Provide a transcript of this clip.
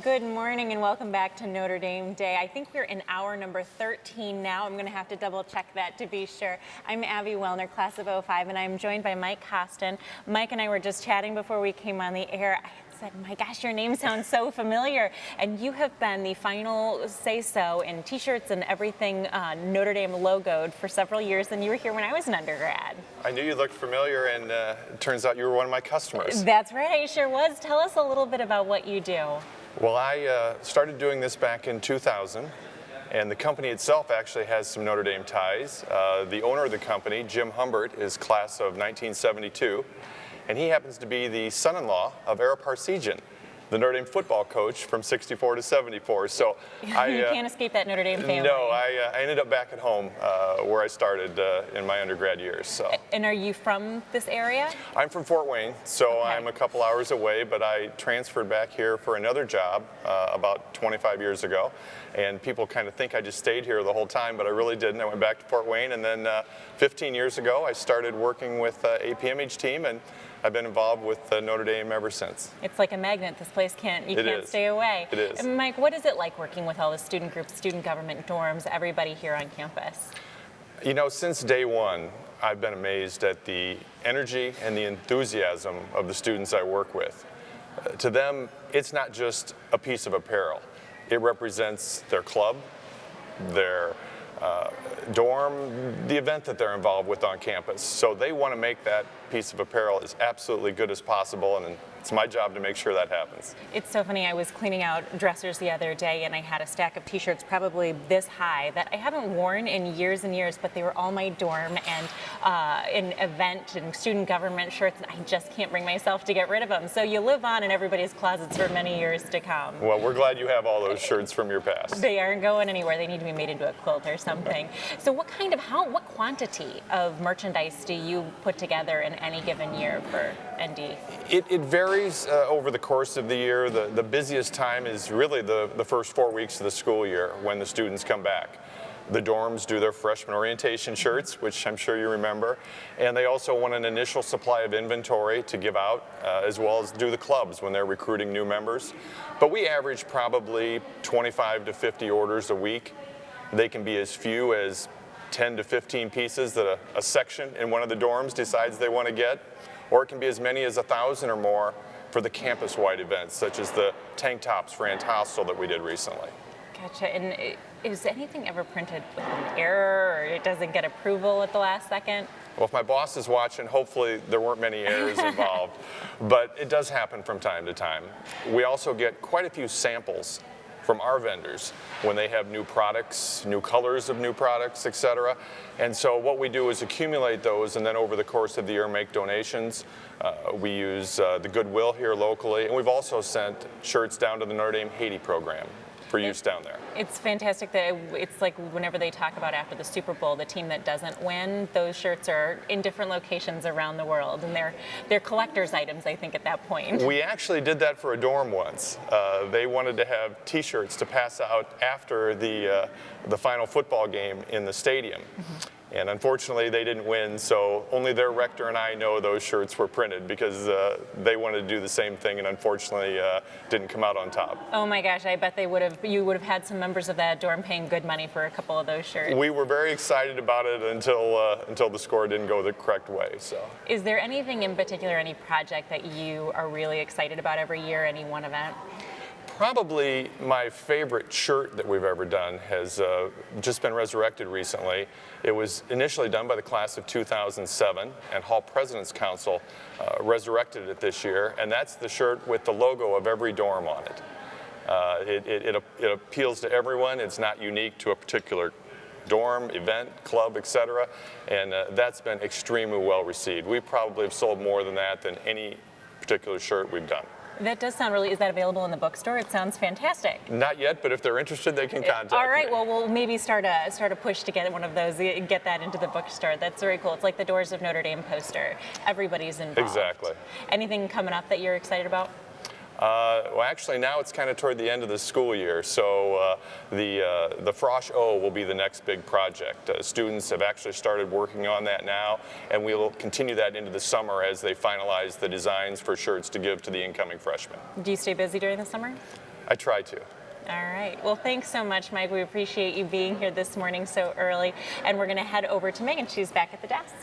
Good morning and welcome back to Notre Dame Day. I think we're in hour number 13 now. I'm going to have to double check that to be sure. I'm Abby Wellner, class of '05, and I'm joined by Mike Costin. Mike and I were just chatting before we came on the air. I said, my gosh, your name sounds so familiar. And you have been the final say-so in t-shirts and everything Notre Dame logoed for several years, and you were here when I was an undergrad. I knew you looked familiar, and it turns out you were one of my customers. That's right, I sure was. Tell us a little bit about what you do. Well, I started doing this back in 2000, and the company itself actually has some Notre Dame ties. The owner of the company, Jim Humbert, is class of 1972, and he happens to be the son-in-law of Ara Parseghian, the Notre Dame football coach from 64 to 74. So you can't escape that Notre Dame family. No, I ended up back at home where I started in my undergrad years. So. And are you from this area? I'm from Fort Wayne, so okay. I'm a couple hours away, but I transferred back here for another job about 25 years ago. And people kind of think I just stayed here the whole time, but I really didn't. I went back to Fort Wayne, and then 15 years ago I started working with APMH team, and I've been involved with Notre Dame ever since. It's like a magnet. This place can't stay away. It is. Mike, what is it like working with all the student groups, student government, dorms, everybody here on campus? You know, since day one, I've been amazed at the energy and the enthusiasm of the students I work with. To them, it's not just a piece of apparel. It represents their club, their dorm, the event that they're involved with on campus. So they want to make that piece of apparel as absolutely good as possible, and it's my job to make sure that happens. It's so funny. I was cleaning out dressers the other day, and I had a stack of t-shirts probably this high that I haven't worn in years and years, but they were all my dorm and in event and student government shirts, and I just can't bring myself to get rid of them. So you live on in everybody's closets for many years to come. Well, we're glad you have all those shirts from your past. They aren't going anywhere. They need to be made into a quilt or something. So what quantity of merchandise do you put together in any given year for ND? It varies over the course of the year. The busiest time is really the first 4 weeks of the school year when the students come back. The dorms do their freshman orientation shirts, which I'm sure you remember, and they also want an initial supply of inventory to give out, as well as do the clubs when they're recruiting new members. But we average probably 25 to 50 orders a week. They can be as few as 10 to 15 pieces that a section in one of the dorms decides they want to get, or it can be as many as 1,000 or more for the campus-wide events, such as the tank tops for Antastal that we did recently. Gotcha. And is anything ever printed with an error, or it doesn't get approval at the last second? Well, if my boss is watching, hopefully there weren't many errors involved, but it does happen from time to time. We also get quite a few samples from our vendors when they have new products, new colors of new products, etc. And so what we do is accumulate those, and then over the course of the year make donations. We use the Goodwill here locally, and we've also sent shirts down to the Notre Dame Haiti program for use down there. It's fantastic that it's like whenever they talk about after the Super Bowl, the team that doesn't win, those shirts are in different locations around the world, and they're collector's items, I think, at that point. We actually did that for a dorm once. They wanted to have T-shirts to pass out after the final football game in the stadium. Mm-hmm. And unfortunately, they didn't win, so only their rector and I know those shirts were printed because they wanted to do the same thing and unfortunately didn't come out on top. Oh my gosh, I bet you would have had some members of that dorm paying good money for a couple of those shirts. We were very excited about it until the score didn't go the correct way. So. Is there anything in particular, any project that you are really excited about every year, any one event? Probably my favorite shirt that we've ever done has just been resurrected recently. It was initially done by the class of 2007, and Hall President's Council resurrected it this year, and that's the shirt with the logo of every dorm on it. It appeals to everyone. It's not unique to a particular dorm, event, club, etc., and that's been extremely well received. We probably have sold more than that than any particular shirt we've done. That does sound really, is that available in the bookstore? It sounds fantastic. Not yet, but if they're interested, they can contact me. All right, well, we'll maybe start a push to get one of those, get that into the bookstore. That's very cool. It's like the Doors of Notre Dame poster. Everybody's involved. Exactly. Anything coming up that you're excited about? Well, actually, now it's kind of toward the end of the school year, so the Frosh O will be the next big project. Students have actually started working on that now, and we will continue that into the summer as they finalize the designs for shirts to give to the incoming freshmen. Do you stay busy during the summer? I try to. All right. Well, thanks so much, Mike. We appreciate you being here this morning so early. And we're going to head over to Megan. She's back at the desk.